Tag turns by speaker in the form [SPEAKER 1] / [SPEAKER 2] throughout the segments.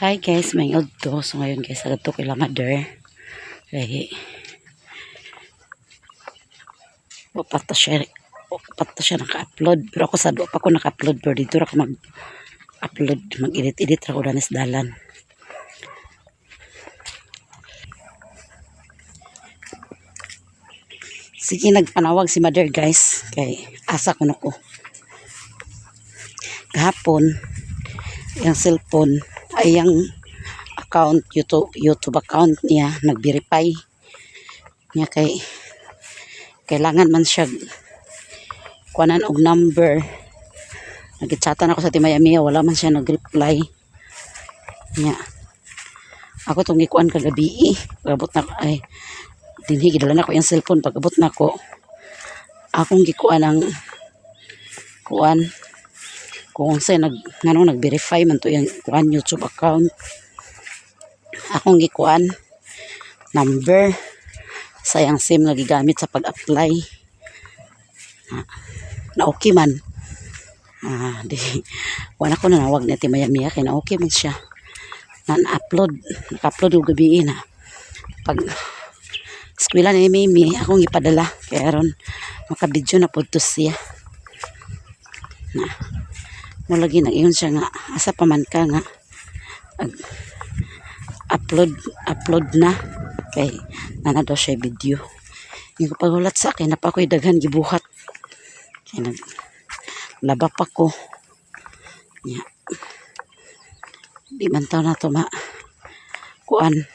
[SPEAKER 1] Hi guys, may udto. So ngayon guys, agad to kila mother. Kaya wapat siya naka-upload. Pero ako sa pa ko naka-upload. Pero dito ako mag-upload, mag-edit ako danis dalan. Sige, nagpanawag si mother guys. Kay asa ko na ko. Kahapon, yung cellphone, ay yung account, YouTube account niya, nag-verify niya kay kailangan man siya kuanan og number. Nag-chatan ako sa Timayamiya, wala man siya nag-reply niya. Ako itong gikuan kagabi pag-abot na ay dinhi gidala na ko yung cellphone. Pag-abot na ko akong gikuan ang kuan kung sa nag-verify man to yung kuan YouTube account. Akong gikuan number sa yang SIM nga gigamit sa pag-apply na okay man. Wala ko nanawag na Timayamiya kaya na okay man siya. Naka-upload yung gabi na. Pag eskwela ni Mimi, akong ipadala. Kaya ron, makabidyo na po to siya. Mulagi na iyon siya nga. Asa pa man ka nga. Upload na. Kay nana daw siya video. Yung paghulat sa akin, na pa ako'y daghan gibuhat. Kaya naglaba pa ko. Yeah. Di man taw na to kuan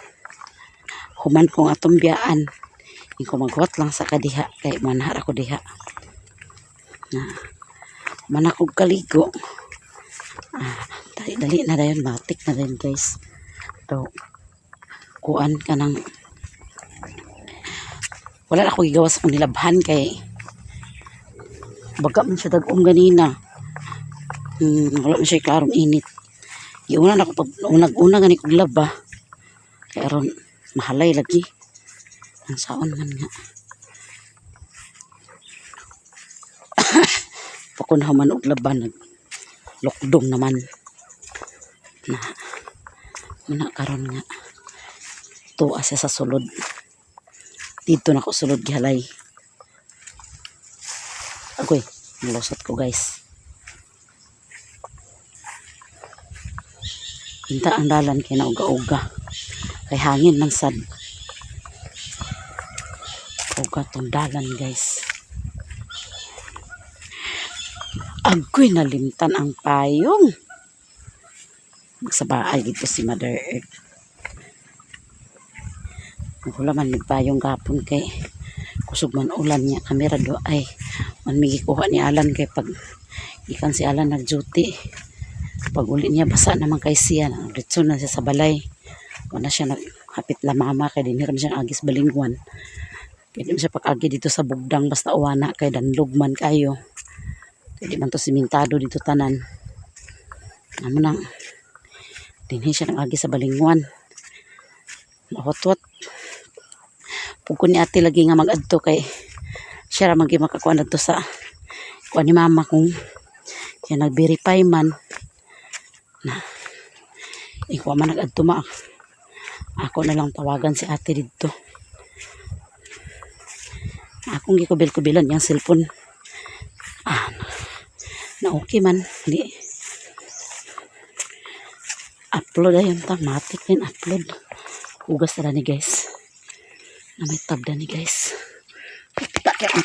[SPEAKER 1] human kong atong biyaan hindi ko maghuwat lang sa kadiha kay manahar ako diha na man ako kaligo. Dali na dayon, matik na dayon guys. So kuan ka ng wala na ako gigawas kung nilabhan kay baga man siya dag-ong ganina. Wala man siya klarong init. Iuna na ako pag unag-una gani kong laba. Kaya ron, mahalay lagi. Ang saon man nga. Pakunhaw man og laba, naglokdong naman. Na karon nga. Tuwa siya sa sulod. Dito na ko sulod gihalay. Agoy, nalusot ko guys. Pinta ang dalan kay nauga-uga. Kay hangin man sad. Uga tong dalan guys. Agoy, nalimtan ang payong. Magsabaay dito si Mother Earth. Wala man nagpayong kapon kay kusog man ulan niya. Kamera do ay man migikuha ni Alan kay pag ikan si Alan nag-duty. Pag uli niya basa naman kay siya. Ritso na siya sa balay. Wala siya naghapit la mama kay dinhiram siya agis balingwan. Kaya di siya pag-agi dito sa bugdang basta uwana kay danlog man kayo. Kaya di man to simentado dito tanan. Naman nang dinhi siya nag-agi sa balingwan. Mahotwat. Pugkon ni ate lagi nga mag-adto kay siya ra magi makakuan adto sa kuan ni mama kung kaya nag-verify man na ikaw man nag-adto ako na lang tawagan si ate dito. Akong gikubil-kubilan yung cellphone na okay man. Hindi upload ayun ta, matik din upload. Ugas na ni guys na may tab na ni guys. Pita kaya ang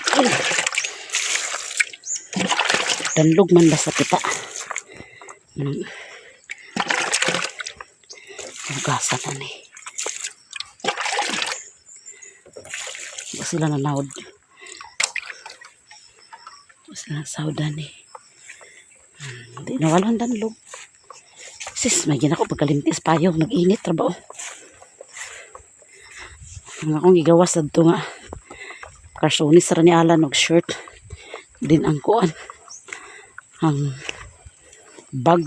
[SPEAKER 1] danlog man basta pita. Ugasan na ni. Ba sila nanawad. Ba sila nasawdan ni. Hindi nawalan danlog. Sis, may ginako pagkalimtis payo. Nag-init trabaho. Ang akong gigawas na ito nga. Karsonis ra ni Alan og shirt. Din ang kuan. Ang bag.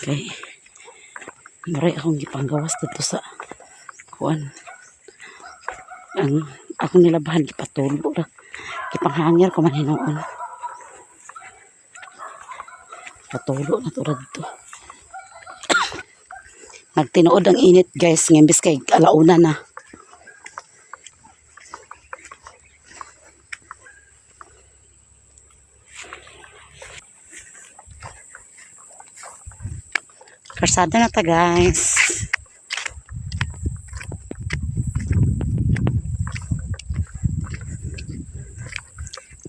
[SPEAKER 1] Okay. Maray akong gipanggawas dito sa kuan. Ang akong nilabahan gipatulo ra. Gipanghangir ko man hinuon. Patulo na to radto. Nagtinuod ang init guys, ngembis kay alauna na. Karsada na ta guys.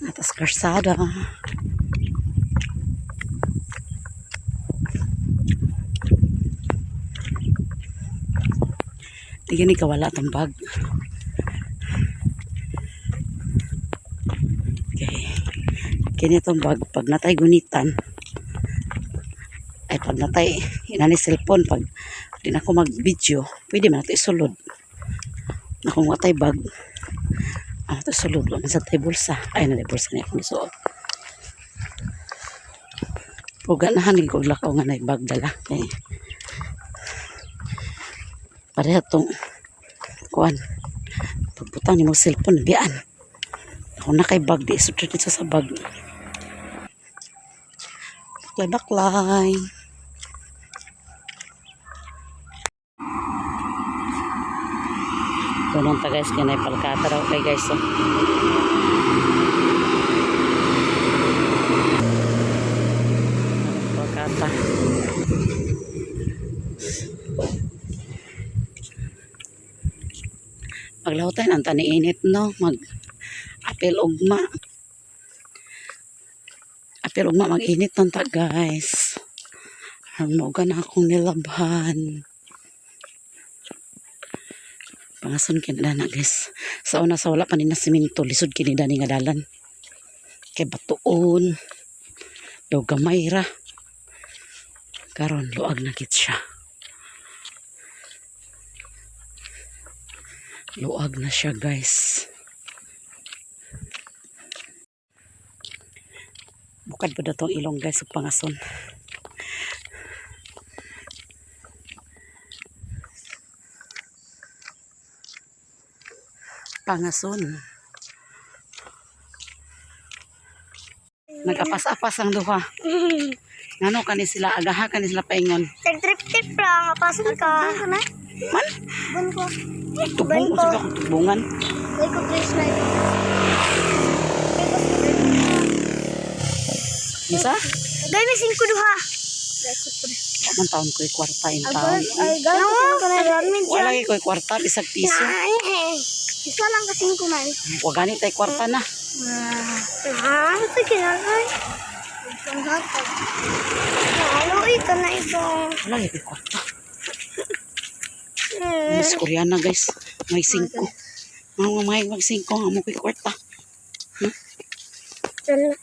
[SPEAKER 1] Atas karsada. Di gani kawala tong bag. Okay. Kini tong bag pag natay gunitan. Ay pag natay inani cellphone pag di na ako mag-video, pwede man nato isulod. Na kung watay bag, ito sulod lang sa tay bulsa. Ay na bulsa niya akong isuot. Puga na hanig ko lakaw nga na bag dala. Okay. Pareha tong kuan. Pagbutang ni mo cellphone biyaan. Ako na kay bag di isut dito sa bag. Baklay. Tunong ta guys kanay palkata raw kay guys. So. Palkata. Maglahutan ang taniinit no, mag apel ugma. Apel ugma mag-init ng ta guys. Ano na akong nilabhan. Pangason kinida na guys. Sa una sa wala pa ni na simento, lisod kinida ni nga dalan. Kay batuon. Daw gamay ra. Karon luag na gid siya. Luag na siya guys. Bukad pa datong ilong guys sa pangason. Pangason. Nag-apas-apas ang duha. Ngano kani sila agaha kani sila paingon.
[SPEAKER 2] Nag-trip-trip lang, apasan ka. Man? Bun ko.
[SPEAKER 1] Tubong ko sa tubungan.
[SPEAKER 2] Ay ko please na ito.
[SPEAKER 1] Isa?
[SPEAKER 2] Gay may 5 duha.
[SPEAKER 1] Man taon ko'y kwarta in taon.
[SPEAKER 2] Ay gano'n ko na ramen
[SPEAKER 1] Wala ko'y kwarta bisag piso.
[SPEAKER 2] Isa lang ka 5 man.
[SPEAKER 1] Wa gani tay kwarta na.
[SPEAKER 2] Ito kinakay. Itong hatag. Halo, ito na ito.
[SPEAKER 1] Wala ko'y kwarta. Mas Koreana guys. May 5. May mag 5 amo ko'y kwarta.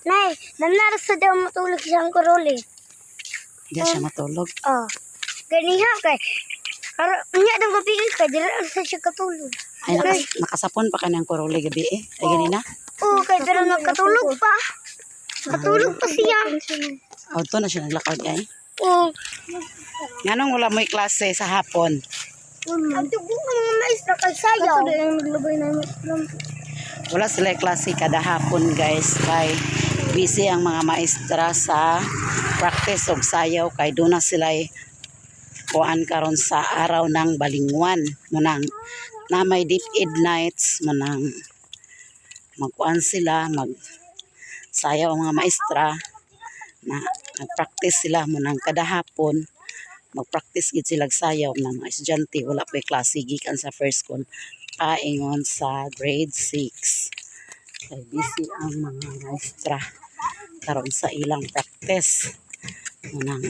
[SPEAKER 2] Nay, nanaras sa daw matulog siyang kuruli.
[SPEAKER 1] Diyan siya matulog.
[SPEAKER 2] Oh. Ganiha kay. Nya daw mapigil ka, dila sa siya katulog.
[SPEAKER 1] Ay nakasapon pa kanang kuruli gabi eh. Ay ganina.
[SPEAKER 2] Oo, kay pero nagkatulog pa. Katulog pa siya.
[SPEAKER 1] Auto na siya naglakaw ay.
[SPEAKER 2] Oo.
[SPEAKER 1] Nganong wala mo'y klase sa hapon?
[SPEAKER 2] Ang tubo ka mga maestra kay sayaw. Ito yung naglabay na yung
[SPEAKER 1] Wala sila klase kada hapon guys. Kay busy ang mga maestra sa practice og sayaw. Kay doon na sila kuan karon sa araw ng balingwan. Munang na may deep ed nights. Munang magkuan sila. Mag sayaw ang mga maestra. Na nag-practice sila munang kada hapon. Mag-practice gid sila sayaw ng mga estudyante. Wala pa klase gikan sa first school. Paingon sa grade 6. Kay busy ang mga maestra karon sa ilang practice. Munang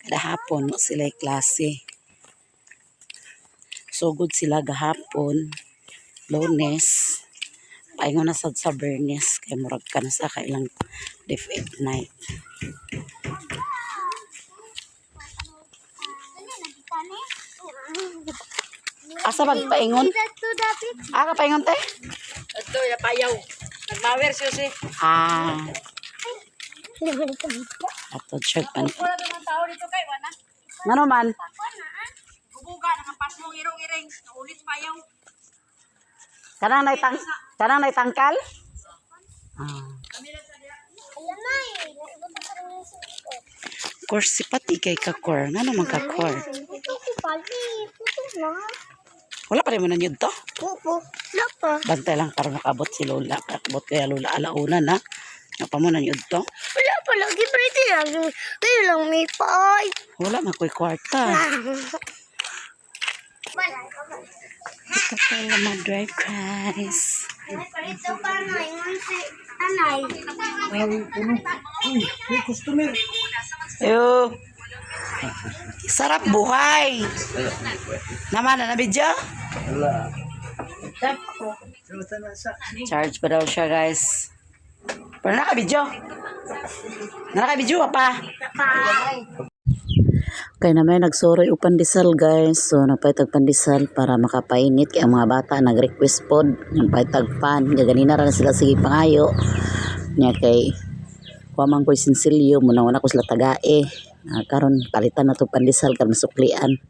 [SPEAKER 1] kada hapon mo sila klase. Sugod sila gahapon, Lunes, paingon na sad sa Bernes kay murag ka na sa kailang deaf at night. Asa magpaingon? Ah, kapaingon te?
[SPEAKER 3] Ito, payaw. Nagmawer siya si.
[SPEAKER 1] Ah, atod siya pan.
[SPEAKER 3] Wala naman tao dito kay Wana.
[SPEAKER 1] Ngano man?
[SPEAKER 3] Gubuga, nakapas mong irong-iring. Naulit payaw.
[SPEAKER 1] Kanang nay tangkal? Ah.
[SPEAKER 2] Alam na eh.
[SPEAKER 1] Course si Pati kay kakor. Nga naman kakor.
[SPEAKER 2] Ito ko pali. Ito na.
[SPEAKER 1] Wala pa rin mo na yun to.
[SPEAKER 2] Opo. Wala pa.
[SPEAKER 1] Bantay lang para makabot si Lola. Kakabot kaya Lola alauna na. Nga pa mo na yun to.
[SPEAKER 2] Wala pa lagi. Pretty lang. Ito lang may pay.
[SPEAKER 1] Wala na ko'y kwarta. Ito pala mag-drive guys.
[SPEAKER 2] Ito pa na. Yung si Anay.
[SPEAKER 1] Ayo. Sarap buhay. Naman na video? Charge pa daw siya guys. Pero naka-video. Naka-video pa. Kaya naman nagsoroy o pandesal guys. So napaytag pandesal para makapainit. Kaya ang mga bata nag-request pod. Yung paytag pan. Kaya ganina rin sila sige pangayo. Nya kay wamang ko'y sinsilyo. Muna-una ko sila tagae. Karon palitan na to pandesal karon suklian.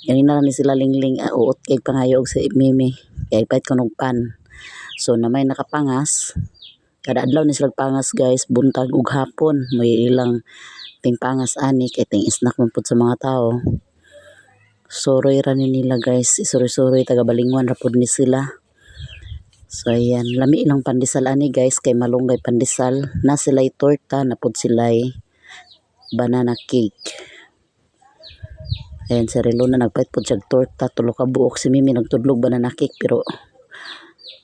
[SPEAKER 1] Ganina rin sila lingling. Uot kay pangayo og si Mimi. Kaya ipait ko ng pan. So na may nakapangas. Kada adlaw ni sila pangas guys. Buntag ug hapon. May ilang ting pangas ani kay ting snack man pud sa mga tao. Soroy ra ni nila guys, isoroy-soroy taga balingwan ra pud ni sila. So ayan, lami ilang pandesal ani guys kay malunggay pandesal, na sila'y torta, na pud sila'y banana cake. Ayan si Relo na nagpait pud siya torta, tulo ka buok. Si Mimi nagtudlog banana cake pero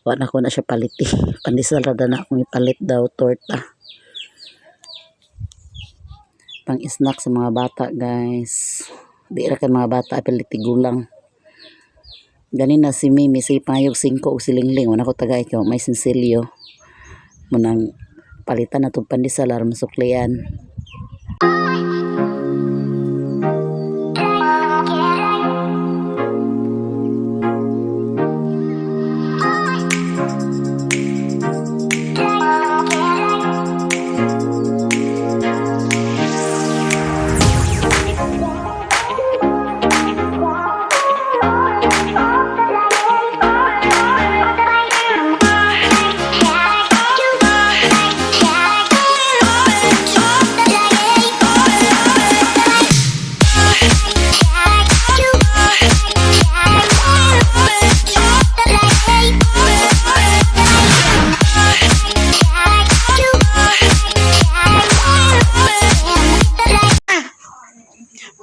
[SPEAKER 1] wa na ko na siya paliti. Pandesal ra na akong ipalit daw torta. Pang snack sa mga bata guys. Di ra kay mga bata apiliti gulang. Ganin na si Mimi si payog 5 og si Lingling wala ko tagay kay may sinsilyo. Munang palitan na tong pandesal aron masuklian.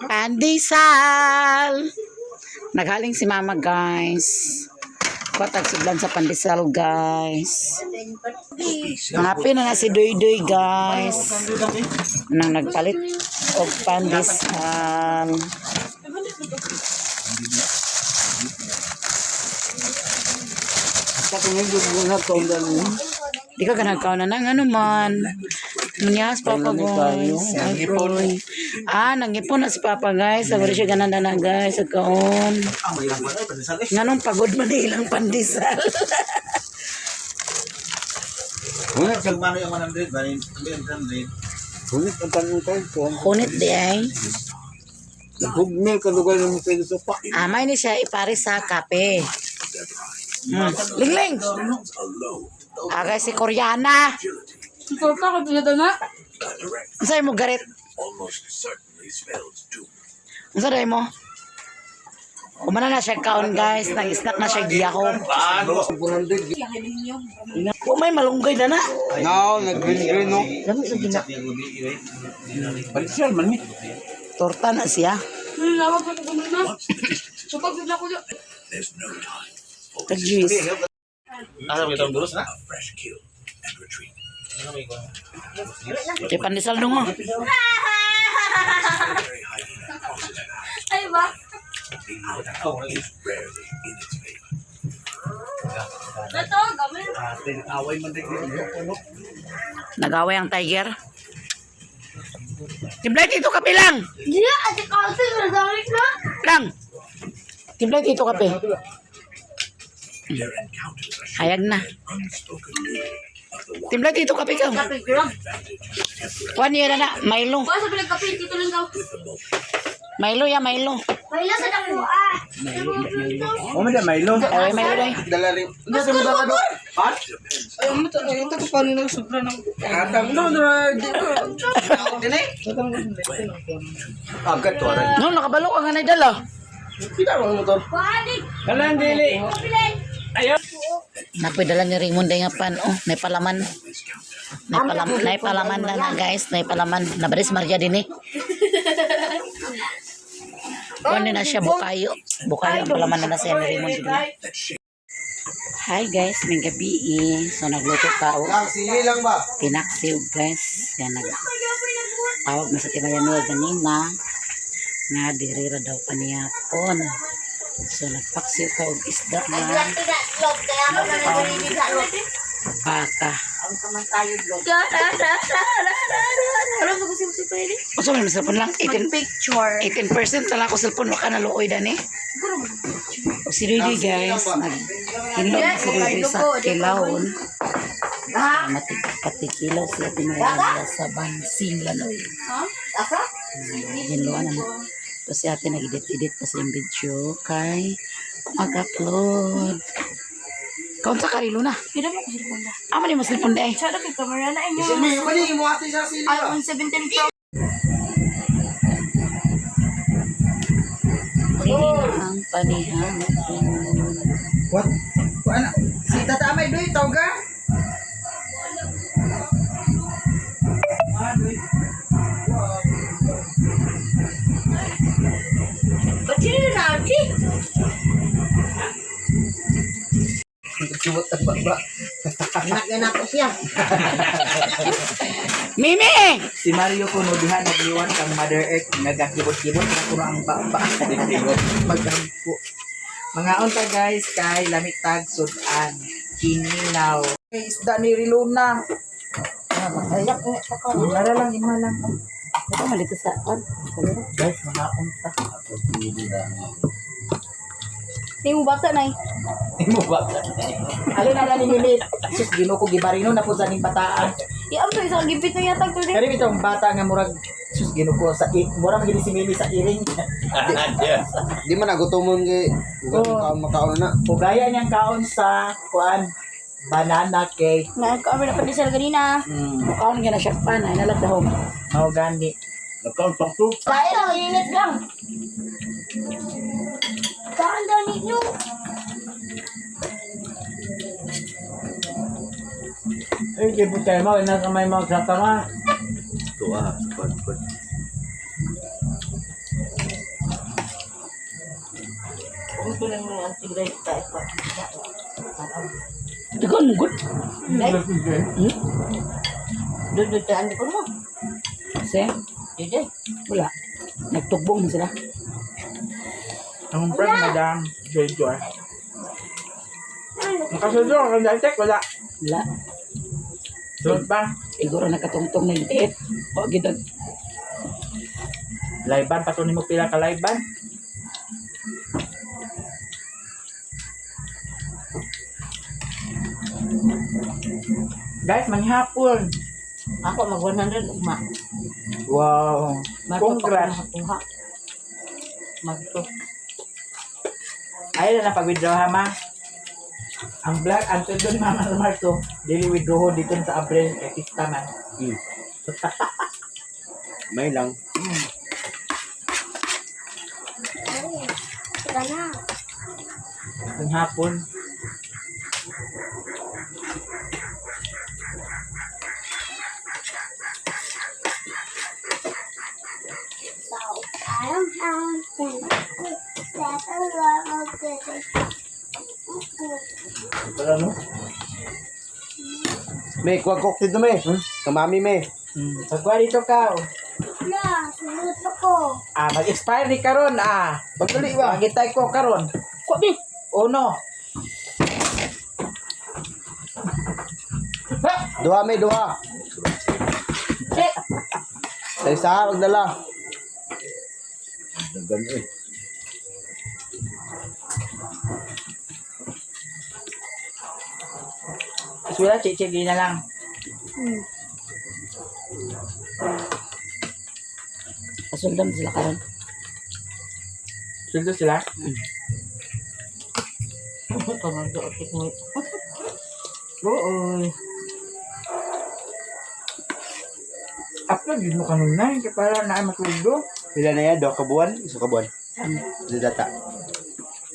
[SPEAKER 1] Pandesal. Naghaling si Mama guys. Patag sudlan sa pandesal guys. Happy na si Doy Doy guys. Nang nagpalit og pandesal. Di ka ganagkaw na nang ano man. Munyas papa guys. Ay, boy. Nangipon na si papa guys. Sabi siya gananda na guys. Agkaon. Nganong pagod man ilang pandesal.
[SPEAKER 4] Hunit sa mano yung 100, 100. Hunit ang tanong ko.
[SPEAKER 1] Kunit di ay.
[SPEAKER 4] Nagpugmil ka lugar ng mga sopa.
[SPEAKER 1] May ni siya ipare sa kape. Lingling. Guys, si Koreana.
[SPEAKER 3] Torta ko pinada na.
[SPEAKER 1] Sa'yo mo garit. Sa'yo mo. Kumana na siya kaon guys. Nang-snack na siya giya ko. May malunggay na na.
[SPEAKER 4] No, nag-green no.
[SPEAKER 1] Dami sa gina.
[SPEAKER 4] Palisyan man ni.
[SPEAKER 1] Torta na siya.
[SPEAKER 3] Lawag ko ko na. Supag na ko.
[SPEAKER 1] Kajis.
[SPEAKER 4] Ano ba itong dulos na?
[SPEAKER 1] Kaya pandesal dong oh.
[SPEAKER 3] Ay ba? Ito, gamit.
[SPEAKER 1] Nag-away ang tiger. Timblay dito kape lang.
[SPEAKER 2] Di na, ati kasi nagdamit na.
[SPEAKER 1] Lang. Timblay dito kape. Hayag na. Timblay dito kape ka.
[SPEAKER 3] Kape grab.
[SPEAKER 1] 1 year na. Milo.
[SPEAKER 3] Ba sa bilang kape dito lang daw.
[SPEAKER 1] Milo ya, Milo.
[SPEAKER 2] May lasa na ko
[SPEAKER 4] O, may Milo.
[SPEAKER 1] Ay, Milo day.
[SPEAKER 4] Dala rin.
[SPEAKER 3] Mas ko Ay, ito ko paano na sobra ng atang. No, di ko. Dili?
[SPEAKER 4] Agad to aray.
[SPEAKER 1] No, nakabalo ka nga na dala.
[SPEAKER 3] Kita mo motor. Kanan dili. Ayo.
[SPEAKER 1] Napidala ni Raymond ay nga pan. Oh, may palaman. May palaman na na guys. May palaman. Nabaris Maria din eh. Kunin na siya bukayo. Bukayo ang palaman na siya ni Raymond din. Hi guys, may gabi eh. So nagluto ka o.
[SPEAKER 4] Sili lang ba?
[SPEAKER 1] Pinaksiw guys. Yan tawag na sa tibayan nila ganina. Nga dirira daw pa niya pon. So nagpaksiw ka og isda na baka. O so may cellphone lang. 18% na lang ako cellphone. Waka na luoy dani. O si Rudy guys. Nag-hilog si Rudy sa kilawon. Patikilaw sila pinayala sa bansing laloy. Hinluan naman. Tapos si ate nag-edit pa sa yung video kay mag-upload. Kaun sa karilo na.
[SPEAKER 2] Pira mo ko cellphone da.
[SPEAKER 1] Ama ni mo cellphone day.
[SPEAKER 2] Sada kay camera na inyo.
[SPEAKER 4] Sili mo ni mo ate sa sili.
[SPEAKER 2] iPhone 17 Pro.
[SPEAKER 1] Ang panihan.
[SPEAKER 3] What? Ano? Si Tata Amay doy tawga.
[SPEAKER 2] Ba't sino na natin?
[SPEAKER 3] Cubot ang baba.
[SPEAKER 2] Anak ko siya.
[SPEAKER 1] Mimi!
[SPEAKER 5] Si Mario kuno diha nagliwan kang Mother Earth nagakibot-kibot na kuno ang baba. Magkampo. Mga unta guys kay lamit tag sudan. Kininaw. Isda ni Riluna.
[SPEAKER 2] Ayak nga sa ko.
[SPEAKER 5] Para lang ima lang.
[SPEAKER 1] Ito malito sa
[SPEAKER 5] Guys, mga unta.
[SPEAKER 2] Hindi mo bata na eh.
[SPEAKER 5] Imo ba? Alin na ni Mimi. Sus Ginoo ko gibarino na po sa ning bataan.
[SPEAKER 2] Iam to isang gipit na yatag to din.
[SPEAKER 5] Kani bitong bata nga murag sus Ginoo ko sa murag gini si Mimi sa iring.
[SPEAKER 4] Di man nagutomon kay makaon na.
[SPEAKER 5] Ugaya niyang kaon sa kuan banana cake.
[SPEAKER 2] Nagka-camera pa din sila ganina.
[SPEAKER 1] Kaon nga na siya pa na. Nalagdahom.
[SPEAKER 5] Mao gani.
[SPEAKER 4] Nakaon pa to.
[SPEAKER 2] Kaya lang, init lang. Saan daw ninyo?
[SPEAKER 5] Ay, kipot kayo mo, ina kamay mo sa kama.
[SPEAKER 4] To spot.
[SPEAKER 2] Ito lang yung anti-grade tayo pa.
[SPEAKER 1] Ikaw ang good.
[SPEAKER 2] Doon tayo ko mo.
[SPEAKER 1] Kasi
[SPEAKER 2] Dede.
[SPEAKER 1] wala. Nagtugbong na sila.
[SPEAKER 5] Ang prank madam, Joy. Nakasunod ang kanya wala.
[SPEAKER 1] Wala.
[SPEAKER 5] Sunod pa.
[SPEAKER 1] Siguro nakatungtong na yung tiit. O gidag.
[SPEAKER 5] Laiban, patunin mo pila ka laiban. Guys, manghapon.
[SPEAKER 2] Ako mag 100 ugma.
[SPEAKER 5] Wow. Congrats.
[SPEAKER 2] Kuha. Magto.
[SPEAKER 5] Ay na pag-withdraw ha ma. Ang vlog, ang doon Mama Marto, daily withdraw dito sa April kay Kista man.
[SPEAKER 4] May lang.
[SPEAKER 2] Tara na.
[SPEAKER 5] Manghapon.
[SPEAKER 4] May kuwag dito me. Kamami me.
[SPEAKER 5] Pagwa dito ka. Oh.
[SPEAKER 2] Na, sunod ako.
[SPEAKER 5] Mag-expire ni karon
[SPEAKER 4] Pagdali ba?
[SPEAKER 5] Magitay ko karon.
[SPEAKER 2] Kwabi.
[SPEAKER 5] Uno.
[SPEAKER 4] Duha me, duha. Sa isa, magdala. Dagan eh.
[SPEAKER 5] Sila, chichigi na lang.
[SPEAKER 1] Pasuldan sila karon.
[SPEAKER 5] Suldo sila.
[SPEAKER 2] Ito na doon.
[SPEAKER 5] Oo. Upload yun mo kanina. Kaya para na ay matulog.
[SPEAKER 4] Pila na yan, 2 kabuan, 1 kabuan. Di data.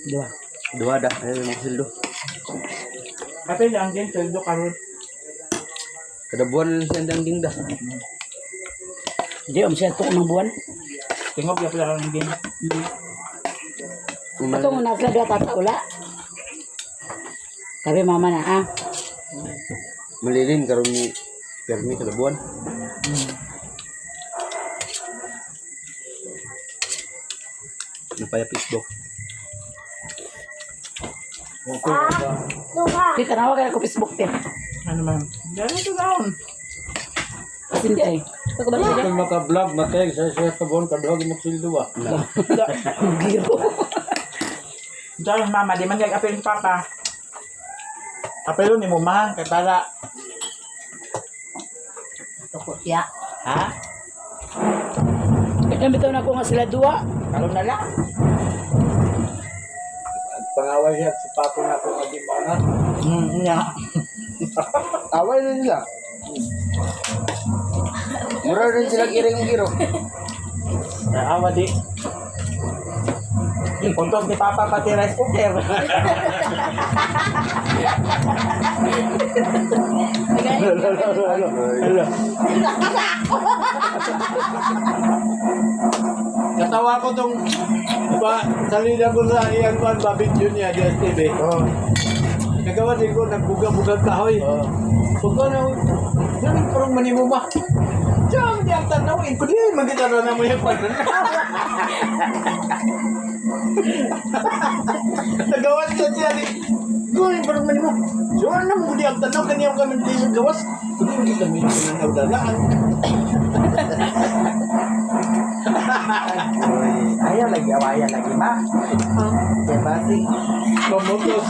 [SPEAKER 5] Dua.
[SPEAKER 4] 2 dah, ayun yung sildo.
[SPEAKER 5] Kapil lang din, sweldo karon.
[SPEAKER 4] Kada buwan lang siya ang dingda.
[SPEAKER 1] Di siya ito ng buwan.
[SPEAKER 5] Tingog ya pala lang din.
[SPEAKER 1] Ito mo na sila dua tataula. Sabi mama na
[SPEAKER 4] Malilin karon ni permi kada buwan. Napaya Facebook.
[SPEAKER 2] Duha.
[SPEAKER 1] Di tanawa ka ko Facebook din.
[SPEAKER 5] Ano man? Dahil ito down.
[SPEAKER 1] Kasi hindi ay. Pagkabalik siya.
[SPEAKER 4] Kung maka-vlog, mateg sa siya kabon, kaduhag mo sildo ah.
[SPEAKER 1] Giro.
[SPEAKER 5] Diyan mama, di man kaya apel ni papa. Apelo ni mo man, kaya para.
[SPEAKER 1] Tukot ya.
[SPEAKER 5] Ha?
[SPEAKER 1] Bitaw na ko nga sila dua.
[SPEAKER 5] Karon na lang.
[SPEAKER 4] Pangaway siya sa papo na ako nga mana.
[SPEAKER 5] Nya.
[SPEAKER 4] Away na nila. Mura rin sila giring-giro.
[SPEAKER 5] Awa di. Ipuntos ni papa pati rice cooker.
[SPEAKER 4] Katawa ko tong diba, salida ko sa iyang kuan ba video niya di STV.
[SPEAKER 5] Oh.
[SPEAKER 4] Nagawa din ko nagbuga-buga kahoy.
[SPEAKER 5] Oh.
[SPEAKER 4] Pag ko na nang parang manimo ba? Diyan di ang tanawin ko di magita na mo yung kuan. Nagawa siya di. Gawin parang manimo. Diyan na mo di ang tanaw kaniya kami di gawas. Kung kita mo yung nagdadaan.
[SPEAKER 5] Ayaw lagi, awayan lagi ma. Diba si?
[SPEAKER 4] Pamotos.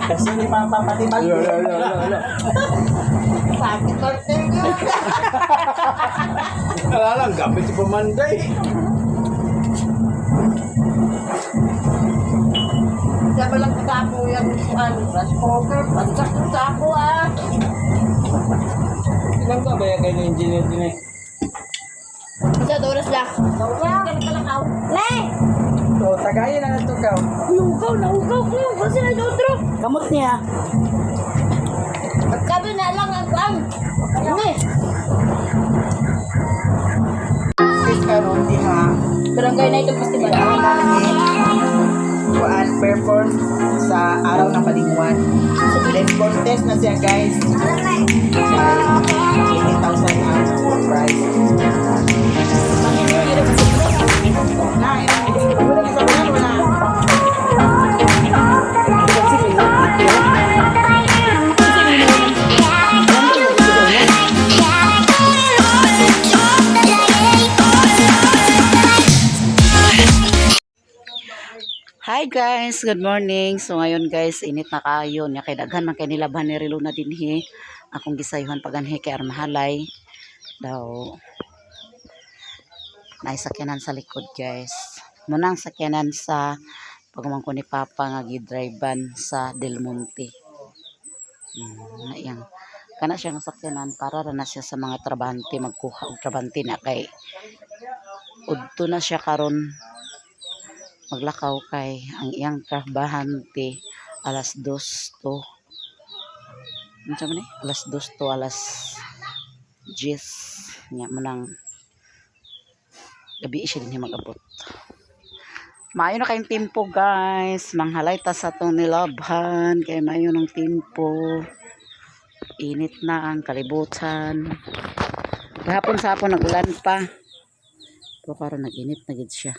[SPEAKER 5] Kasi ni papa pati bagi. Sakit korte ko.
[SPEAKER 4] Alang gamit si Pamanday.
[SPEAKER 5] Sabi lang sa ako yung rice cooker. Pagsak sa ako
[SPEAKER 4] Ilang ka ba yan kayo ng engineer din eh?
[SPEAKER 2] Sa oras lang. Le!
[SPEAKER 5] So, tagayin na ito ka.
[SPEAKER 2] Ugaw ko. Kasi na dotro.
[SPEAKER 1] Kamot niya.
[SPEAKER 2] Magkabi na lang ang Ini.
[SPEAKER 5] Sis karon di ha.
[SPEAKER 2] Barangay na ito festival.
[SPEAKER 5] Kuan perform sa araw ng Balingwan. Then contest na siya guys. 80,000 ang prize.
[SPEAKER 1] Hi guys, good morning. So ngayon guys, init na kayo. Nya kay daghan man kay nilaban ni Rilo na dinhi. Akong gisayuhan paganhi kay Armahalay. Daw naisakyanan sa likod guys. Munang sakyanan sa pagumang ko ni Papa nga gidrivean sa Del Monte. Yang kana siya nga sakyanan para ra na siya sa mga trabante magkuha og trabante na kay udto na siya karon maglakaw kay ang iyang trabahante alas 2 to alas 2 to alas 10 nya manang gabi siya din mag-abot. Maayo na kayong tempo guys, manghalay ta sa tong nilabhan kay maayo ng tempo. Init na ang kalibutan. Kahapon sa hapon nagulan pa. Pero karon nag-init na gid siya.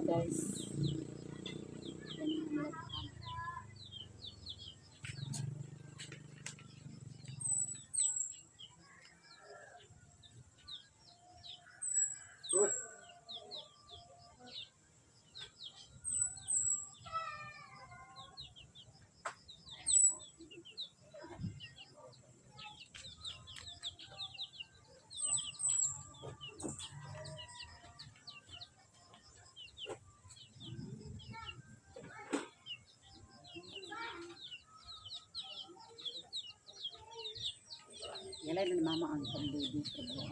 [SPEAKER 1] Guys. Nalay na ni mama ang baby trabaho.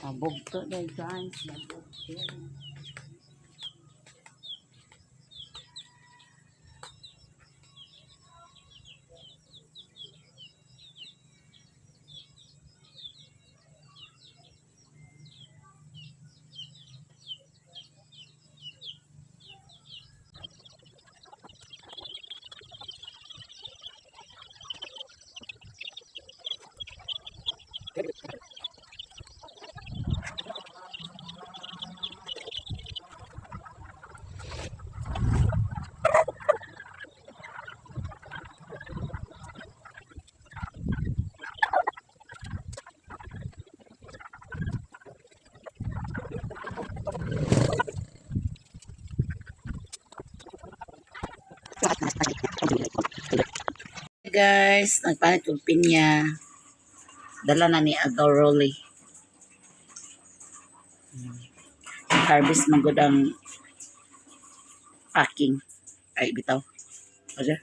[SPEAKER 1] Mabog to day guys. Mabog to. Guys, nagpanit og pinya. Dala na ni Agaw Rolly. Harvest man gud ang packing. Ay, bitaw. Aja.